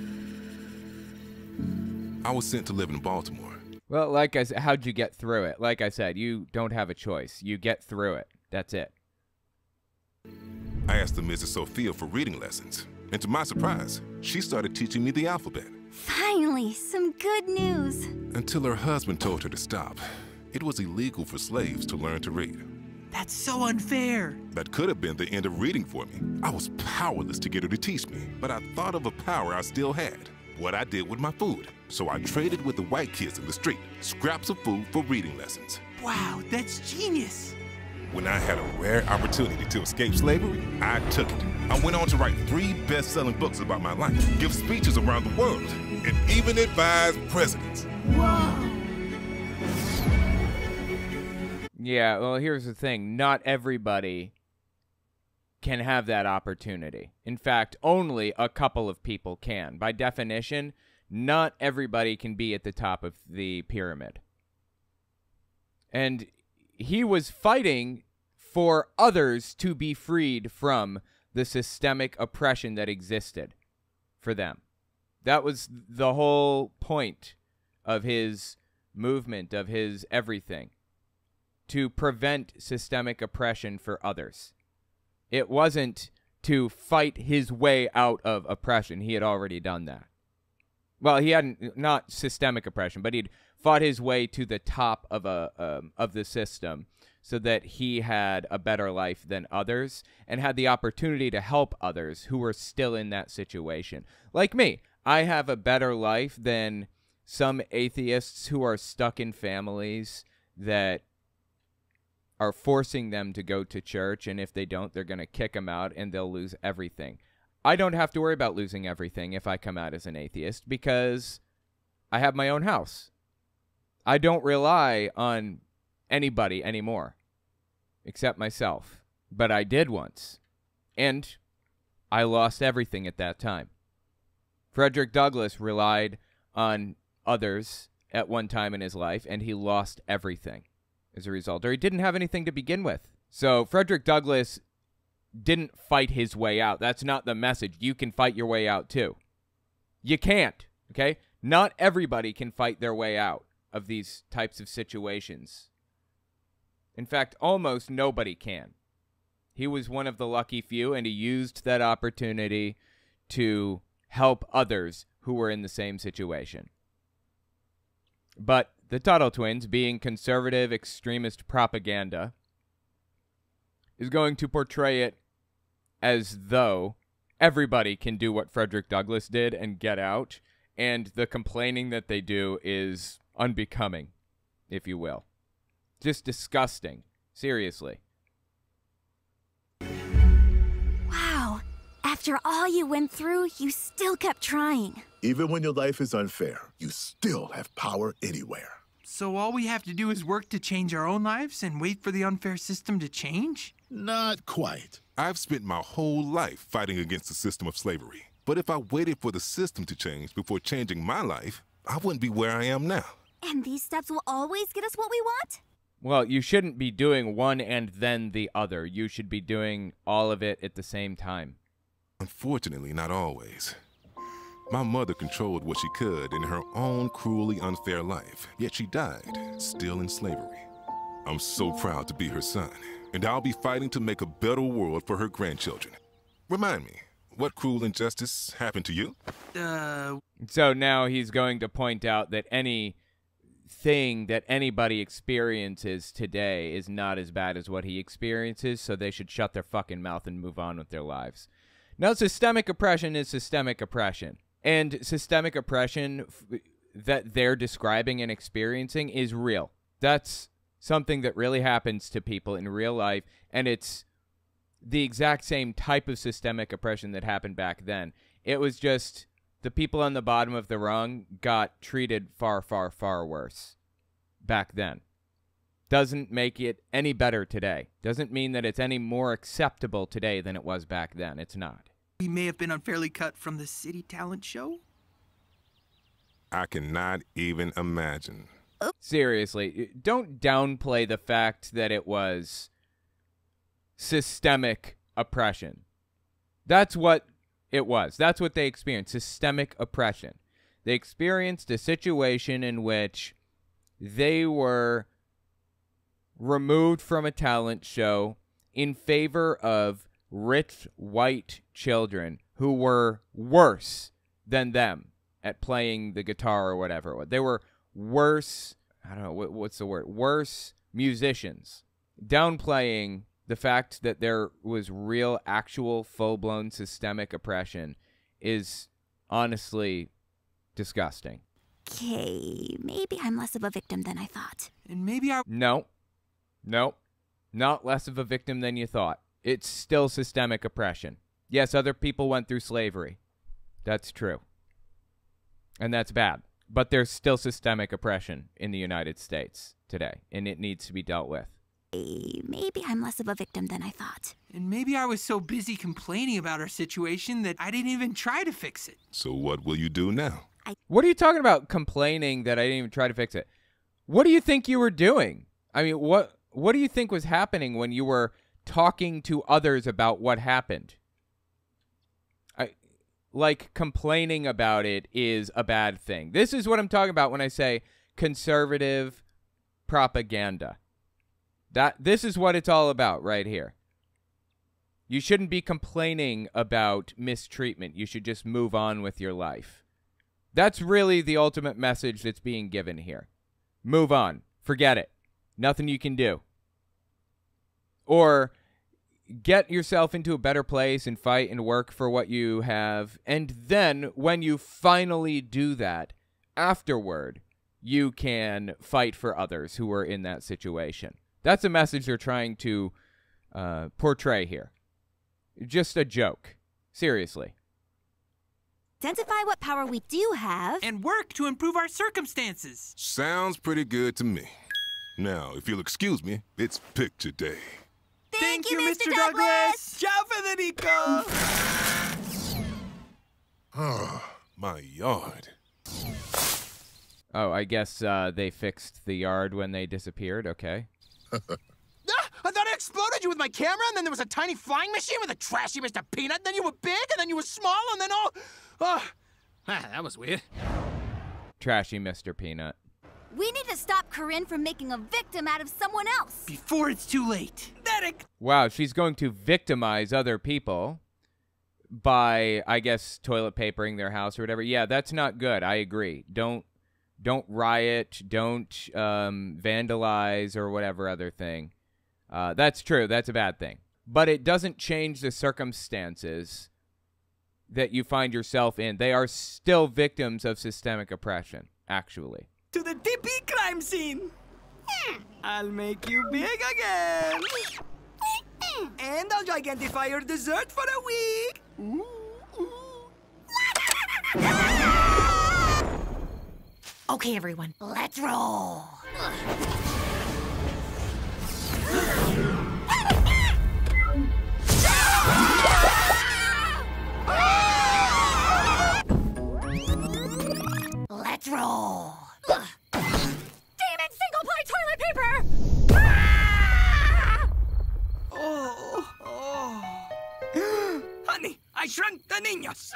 I was sent to live in Baltimore. Well, like I said, how'd you get through it? Like I said, you don't have a choice. You get through it. That's it. I asked the Mrs. Sophia for reading lessons, and to my surprise, she started teaching me the alphabet. Finally, some good news. Until her husband told her to stop. It was illegal for slaves to learn to read. That's so unfair. That could have been the end of reading for me. I was powerless to get her to teach me, but I thought of a power I still had. What I did with my food. So I traded with the white kids in the street, scraps of food for reading lessons. Wow, that's genius. When I had a rare opportunity to escape slavery, I took it. I went on to write 3 best-selling books about my life, give speeches around the world, and even advise presidents. Whoa. Yeah, well, here's the thing. Not everybody can have that opportunity. In fact, only a couple of people can. By definition, not everybody can be at the top of the pyramid. And he was fighting for others to be freed from the systemic oppression that existed for them. That was the whole point of his movement, of his everything. To prevent systemic oppression for others. It wasn't to fight his way out of oppression. He had already done that. Well, he hadn't, not systemic oppression, but he'd fought his way to the top of the system so that he had a better life than others and had the opportunity to help others who were still in that situation. Like me, I have a better life than some atheists who are stuck in families that are forcing them to go to church, and if they don't, they're going to kick them out and they'll lose everything. I don't have to worry about losing everything if I come out as an atheist because I have my own house. I don't rely on anybody anymore except myself, but I did once, and I lost everything at that time. Frederick Douglass relied on others at one time in his life, and he lost everything as a result, or he didn't have anything to begin with. So Frederick Douglass didn't fight his way out. That's not the message. You can fight your way out too. You can't, okay? Not everybody can fight their way out of these types of situations. In fact, almost nobody can. He was one of the lucky few, and he used that opportunity to help others who were in the same situation. But the Tuttle Twins, being conservative extremist propaganda, is going to portray it as though everybody can do what Frederick Douglass did and get out, and the complaining that they do is unbecoming, if you will. Just disgusting. Seriously. Wow. After all you went through, you still kept trying. Even when your life is unfair, you still have power anywhere. So all we have to do is work to change our own lives and wait for the unfair system to change? Not quite. I've spent my whole life fighting against the system of slavery. But if I waited for the system to change before changing my life, I wouldn't be where I am now. And these steps will always get us what we want? Well, you shouldn't be doing one and then the other. You should be doing all of it at the same time. Unfortunately, not always. My mother controlled what she could in her own cruelly unfair life, yet she died, still in slavery. I'm so proud to be her son, and I'll be fighting to make a better world for her grandchildren. Remind me, what cruel injustice happened to you? So now he's going to point out that anything that anybody experiences today is not as bad as what he experiences, so they should shut their fucking mouth and move on with their lives. Now, systemic oppression is systemic oppression. And systemic oppression that they're describing and experiencing is real. That's something that really happens to people in real life, and it's the exact same type of systemic oppression that happened back then. It was just the people on the bottom of the rung got treated far, far, far worse back then. Doesn't make it any better today. Doesn't mean that it's any more acceptable today than it was back then. It's not. We may have been unfairly cut from the city talent show? I cannot even imagine. Seriously, don't downplay the fact that it was systemic oppression. That's what it was. That's what they experienced, systemic oppression. They experienced a situation in which they were removed from a talent show in favor of rich white children who were worse than them at playing the guitar or whatever. They were worse, I don't know, what's the word? Worse musicians. Downplaying the fact that there was real, actual, full-blown systemic oppression is honestly disgusting. Okay, maybe I'm less of a victim than I thought. And maybe No, not less of a victim than you thought. It's still systemic oppression. Yes, other people went through slavery. That's true. And that's bad. But there's still systemic oppression in the United States today, and it needs to be dealt with. Maybe I'm less of a victim than I thought. And maybe I was so busy complaining about our situation that I didn't even try to fix it. So what will you do now? What are you talking about complaining that I didn't even try to fix it? What do you think you were doing? I mean, what do you think was happening when you were talking to others about what happened? Like, complaining about it is a bad thing. This is what I'm talking about when I say conservative propaganda. This is what it's all about right here. You shouldn't be complaining about mistreatment. You should just move on with your life. That's really the ultimate message that's being given here. Move on. Forget it. Nothing you can do. Or get yourself into a better place and fight and work for what you have. And then when you finally do that, afterward, you can fight for others who are in that situation. That's a message they're trying to portray here. Just a joke. Seriously. Identify what power we do have. And work to improve our circumstances. Sounds pretty good to me. Now, if you'll excuse me, it's picture day. Thank you, Mr. Douglas! Ciao, Federico! Oh, my yard. Oh, I guess they fixed the yard when they disappeared. Okay. I thought I exploded you with my camera, and then there was a tiny flying machine with a trashy Mr. Peanut, and then you were big, and then you were small, and then that was weird. Trashy Mr. Peanut. We need to stop Corinne from making a victim out of someone else. Before it's too late. Derek! Wow, she's going to victimize other people by, I guess, toilet papering their house or whatever. Yeah, that's not good. I agree. Don't riot. Don't vandalize or whatever other thing. That's true. That's a bad thing. But it doesn't change the circumstances that you find yourself in. They are still victims of systemic oppression, actually. To the DP crime scene. I'll make you big again. And I'll gigantify your dessert for a week. Okay, everyone, let's roll. Let's roll. Damn it, single-ply toilet paper! Honey, I shrunk the niños.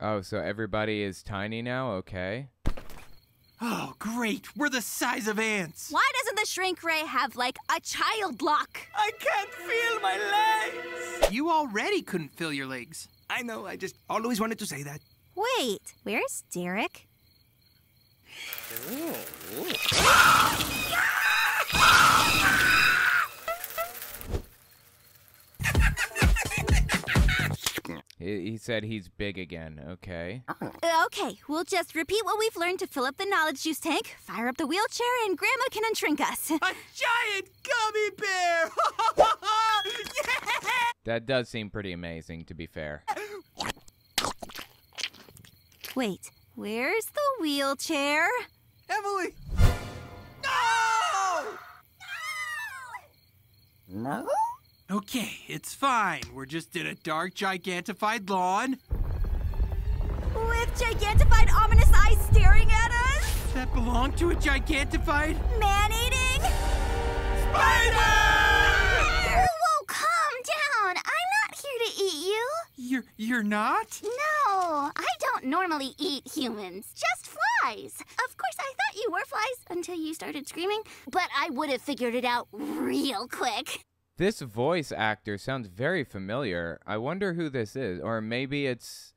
Oh, so everybody is tiny now? Okay. Oh, great. We're the size of ants. Why doesn't the shrink ray have, like, a child lock? I can't feel my legs. You already couldn't feel your legs. I know, I just always wanted to say that. Wait, where's Derek? He said he's big again. Okay. Okay, we'll just repeat what we've learned to fill up the knowledge juice tank, fire up the wheelchair, and Grandma can unshrink us. A giant gummy bear! Yeah! That does seem pretty amazing, to be fair. Wait, where's the wheelchair? Emily! No! Okay, it's fine. We're just in a dark, gigantified lawn. With gigantified, ominous eyes staring at us? That belong to a gigantified... Man-eating? Spider! Whoa, calm down. I'm not here to eat you. You're not? No, I don't normally eat humans, just flies. Of course, I thought you were flies until you started screaming, but I would have figured it out real quick. This voice actor sounds very familiar. I wonder who this is. Or maybe it's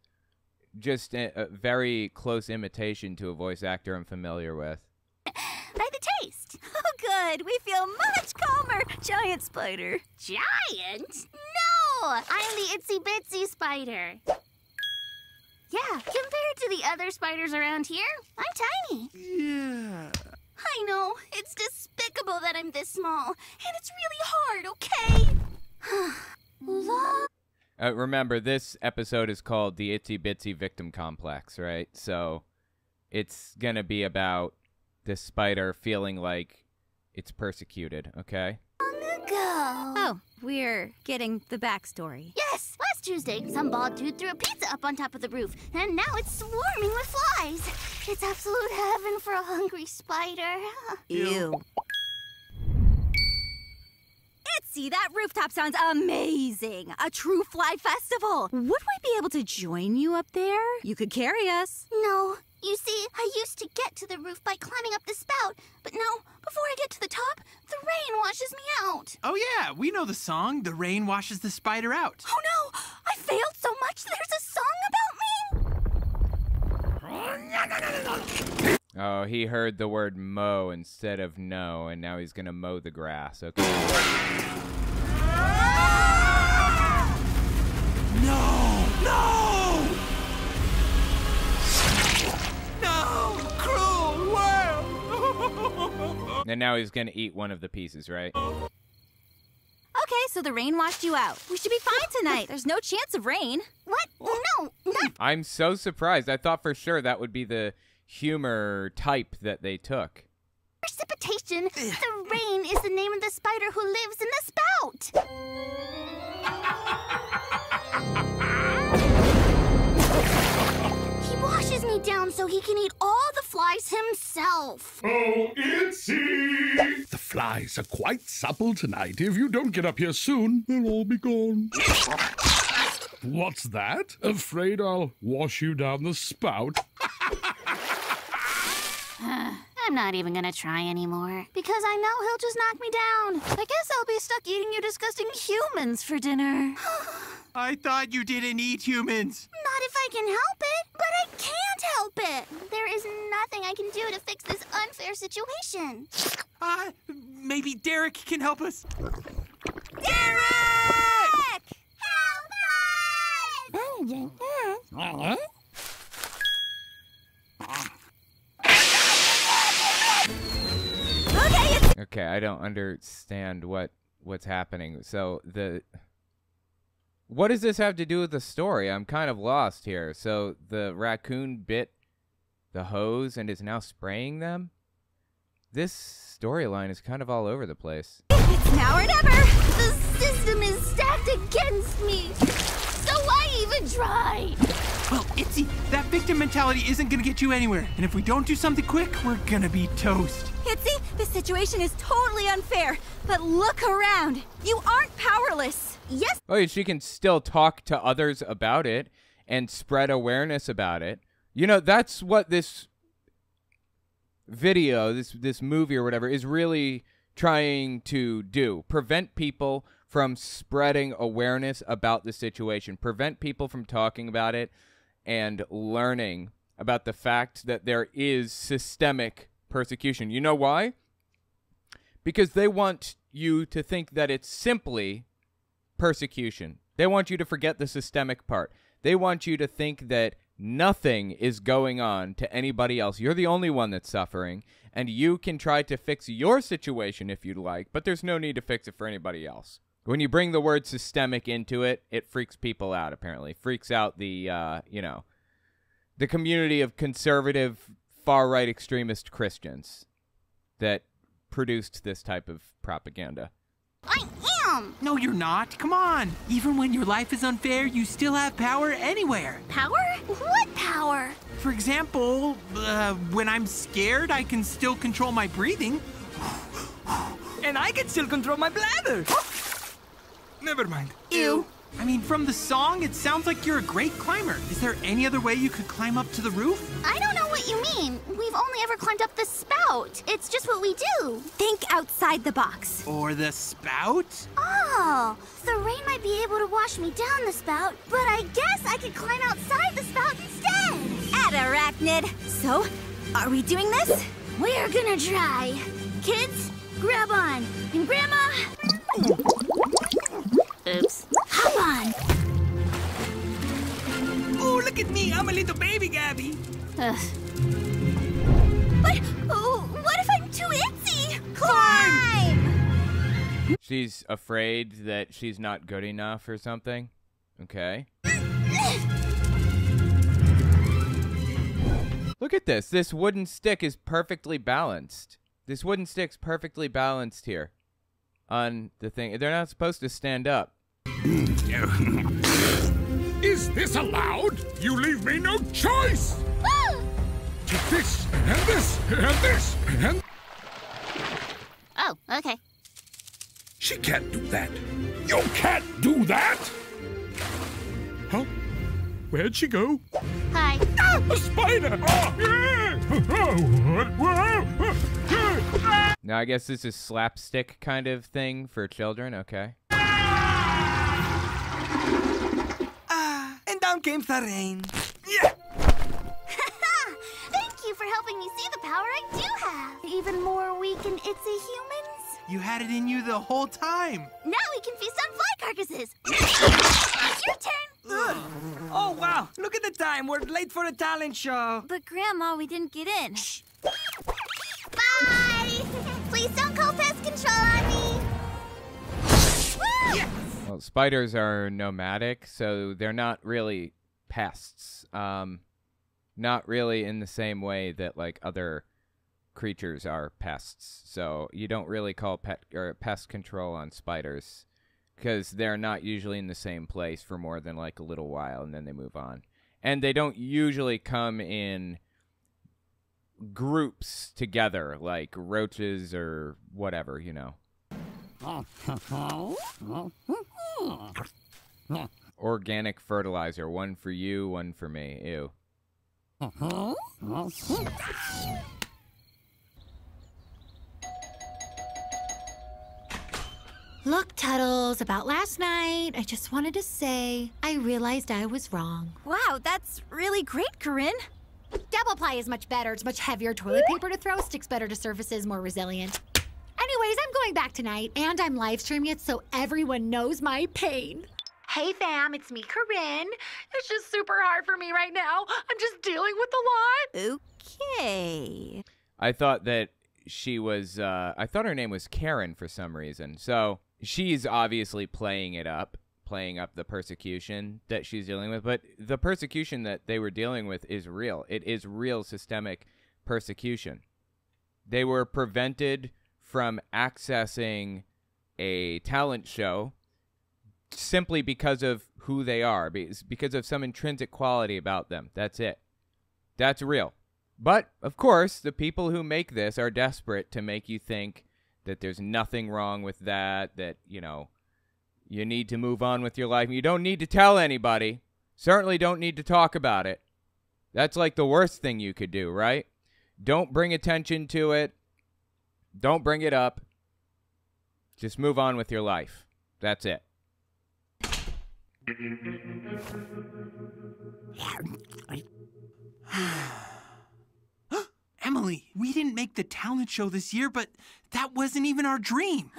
just a very close imitation to a voice actor I'm familiar with. By the taste. Oh, good. We feel much calmer. Giant spider. Giant? No! I'm the itsy-bitsy spider. Yeah, compared to the other spiders around here, I'm tiny. Yeah. I know, it's despicable that I'm this small, and it's really hard, okay? Remember, this episode is called the Itsy Bitsy Victim Complex, right? So it's going to be about this spider feeling like it's persecuted, okay? Oh, we're getting the backstory. Yes! Last Tuesday, some bald dude threw a pizza up on top of the roof, and now it's swarming with flies. It's absolute heaven for a hungry spider. Ew. Itsy, that rooftop sounds amazing. A true fly festival. Would we be able to join you up there? You could carry us. No. You see, I used to get to the roof by climbing up the spout, but now, before I get to the top, the rain washes me out. Oh yeah, we know the song, The Rain Washes the Spider Out. Oh no! I failed so much there's a song about me? Oh, he heard the word mow instead of no, and now he's gonna mow the grass, okay? No! No! No! Cruel world! And now he's gonna eat one of the pieces, right? Okay, so the rain washed you out. We should be fine tonight. There's no chance of rain. What? No, not... I'm so surprised. I thought for sure that would be the humor type that they took. Precipitation. The rain is the name of the spider who lives in the spout. He washes me down so he can eat all the flies himself. Oh, Itsy! The flies are quite supple tonight. If you don't get up here soon, they'll all be gone. What's that? Afraid I'll wash you down the spout? I'm not even gonna try anymore, because I know he'll just knock me down. I guess I'll be stuck eating you disgusting humans for dinner. I thought you didn't eat humans. Not if I can help it, but I can't help it. There is nothing I can do to fix this unfair situation. Maybe Derek can help us. Derek! Help us! Okay, I don't understand what's happening. So What does this have to do with the story? I'm kind of lost here. So the raccoon bit the hose and is now spraying them? This storyline is kind of all over the place. It's now or never. The system is stacked against me. So why even try? Well, Itzy, that victim mentality isn't gonna get you anywhere. And if we don't do something quick, we're gonna be toast. Itzy, this situation is totally unfair. But look around. You aren't powerless. Yes. Oh, she can still talk to others about it and spread awareness about it. You know, that's what this video, this movie or whatever, is really trying to do. Prevent people from spreading awareness about the situation. Prevent people from talking about it and learning about the fact that there is systemic persecution. You know why? Because they want you to think that it's simply persecution. They want you to forget the systemic part. They want you to think that nothing is going on to anybody else. You're the only one that's suffering, and you can try to fix your situation if you'd like, but there's no need to fix it for anybody else. When you bring the word systemic into it, it freaks people out, apparently. Freaks out the, the community of conservative, far-right extremist Christians that produced this type of propaganda. I am! No, you're not. Come on. Even when your life is unfair, you still have power anywhere. Power? What power? For example, when I'm scared, I can still control my breathing. And I can still control my bladder. Never mind. Ew. I mean, from the song, it sounds like you're a great climber. Is there any other way you could climb up to the roof? I don't know what you mean. We've only ever climbed up the spout. It's just what we do. Think outside the box. Or the spout? Oh, the rain might be able to wash me down the spout, but I guess I could climb outside the spout instead. Arachnid. So, are we doing this? We're gonna try. Kids, grab on. And Grandma... Oops. Hop on. Oh, look at me. I'm a little baby Gabby. Ugh. What if I'm too itsy? Climb! She's afraid that she's not good enough or something. Okay. Look at this. This wooden stick is perfectly balanced. This wooden stick's perfectly balanced here on the thing. They're not supposed to stand up. Is this allowed? You leave me no choice! Take this, and this, and this, and... Oh, okay. She can't do that. You can't do that! Huh? Where'd she go? Hi. Ah, a spider! Oh, Now, I guess this is slapstick kind of thing for children. Okay. And down came the rain. Yeah. Thank you for helping me see the power I do have. Even more weak and itsy humans. You had it in you the whole time. Now we can feast on fly carcasses. It's your turn. Ugh. Oh, wow. Look at the time. We're late for a talent show. But Grandma, we didn't get in. Shh. Bye. Please don't call pest control on me. Woo! Yes. Well, spiders are nomadic, so they're not really pests. Not really in the same way that like other creatures are pests. So you don't really call pest control on spiders because they're not usually in the same place for more than like a little while and then they move on. And they don't usually come in groups together like roaches or whatever, you know. Organic fertilizer, one for you, one for me. Ew. Look, Tuttles, about last night, I just wanted to say I realized I was wrong. Wow, that's really great, Corinne. Double ply is much better. It's much heavier toilet paper to throw, sticks better to surfaces, more resilient. Anyways, I'm going back tonight, and I'm live streaming it so everyone knows my pain. Hey fam, it's me, Corinne. It's just super hard for me right now. I'm just dealing with a lot. Okay. I thought that she was, I thought her name was Karen for some reason. So she's obviously playing it up, playing up the persecution that she's dealing with, but the persecution that they were dealing with is real. It is real systemic persecution. They were prevented from accessing a talent show simply because of who they are, because of some intrinsic quality about them. That's it. That's real. But, of course, the people who make this are desperate to make you think that there's nothing wrong with that, that, you know, you need to move on with your life. You don't need to tell anybody. Certainly don't need to talk about it. That's like the worst thing you could do, right? Don't bring attention to it. Don't bring it up. Just move on with your life. That's it. Emily, we didn't make the talent show this year, but that wasn't even our dream.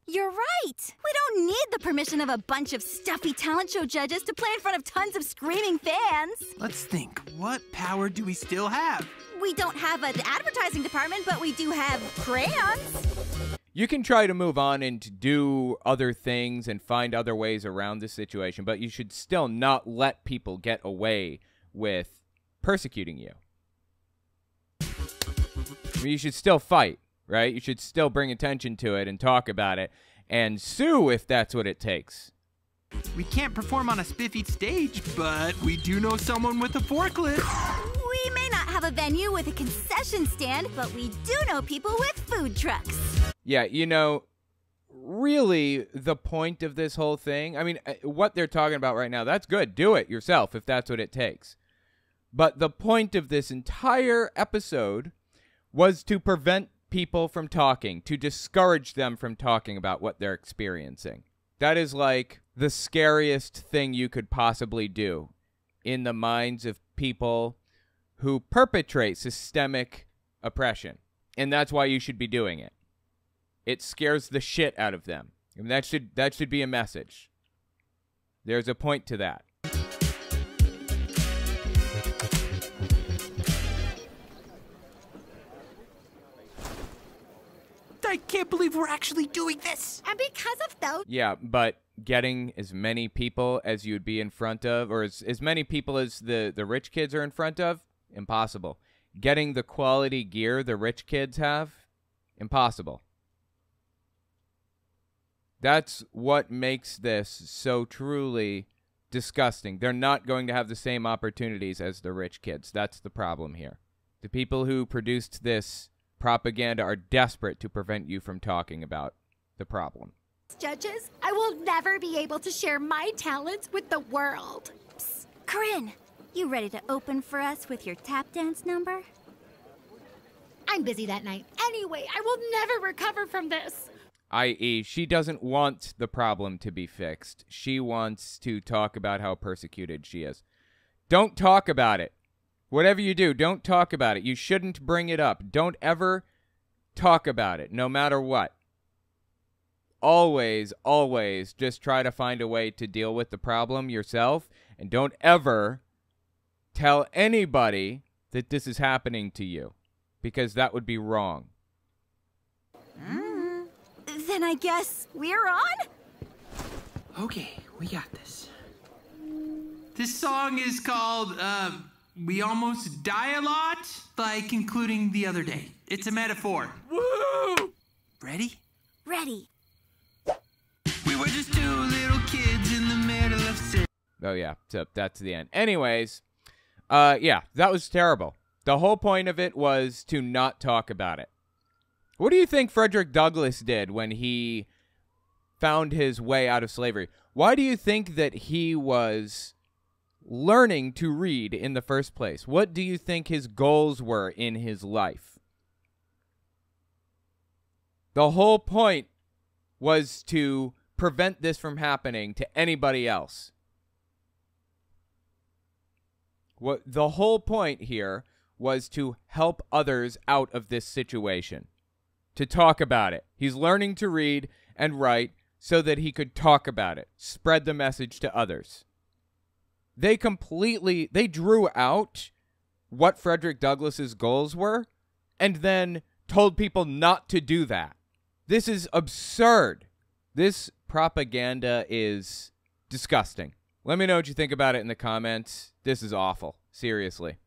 You're right. We don't need the permission of a bunch of stuffy talent show judges to play in front of tons of screaming fans. Let's think. What power do we still have? We don't have an advertising department, but we do have crayons. You can try to move on and do other things and find other ways around this situation, but you should still not let people get away with persecuting you. I mean, you should still fight, right? You should still bring attention to it and talk about it and sue if that's what it takes. We can't perform on a spiffied stage, but we do know someone with a forklift. We may not have a venue with a concession stand, but we do know people with food trucks. Yeah, you know, really the point of this whole thing, I mean, what they're talking about right now, that's good. Do it yourself if that's what it takes. But the point of this entire episode was to prevent people from talking, to discourage them from talking about what they're experiencing. That is like the scariest thing you could possibly do in the minds of people who perpetrate systemic oppression. And that's why you should be doing it. It scares the shit out of them. And that should be a message. There's a point to that. I can't believe we're actually doing this. And because of those... Yeah, but getting as many people as you'd be in front of, or as many people as the rich kids are in front of, impossible. Getting the quality gear the rich kids have, impossible. That's what makes this so truly disgusting. They're not going to have the same opportunities as the rich kids. That's the problem here. The people who produced this propaganda are desperate to prevent you from talking about the problem. Judges, I will never be able to share my talents with the world. Psst, Corinne, you ready to open for us with your tap dance number? I'm busy that night. Anyway, I will never recover from this. I.e., she doesn't want the problem to be fixed. She wants to talk about how persecuted she is. Don't talk about it. Whatever you do, don't talk about it. You shouldn't bring it up. Don't ever talk about it, no matter what. Always, always just try to find a way to deal with the problem yourself, and don't ever tell anybody that this is happening to you, because that would be wrong. Then I guess we're on? Okay, we got this. This song is called, We Almost Die a Lot, like including the other day. It's a metaphor. Woo! Ready? Ready. We were just two little kids in the middle of city. Oh, yeah, so that's the end. Anyways, yeah, that was terrible. The whole point of it was to not talk about it. What do you think Frederick Douglass did when he found his way out of slavery? Why do you think that he was learning to read in the first place? What do you think his goals were in his life? The whole point was to prevent this from happening to anybody else. The whole point here was to help others out of this situation. To talk about it. He's learning to read and write so that he could talk about it, spread the message to others. They drew out what Frederick Douglass's goals were and then told people not to do that. This is absurd. This propaganda is Disgusting. Let me know what you think about it in the comments. This is awful. Seriously.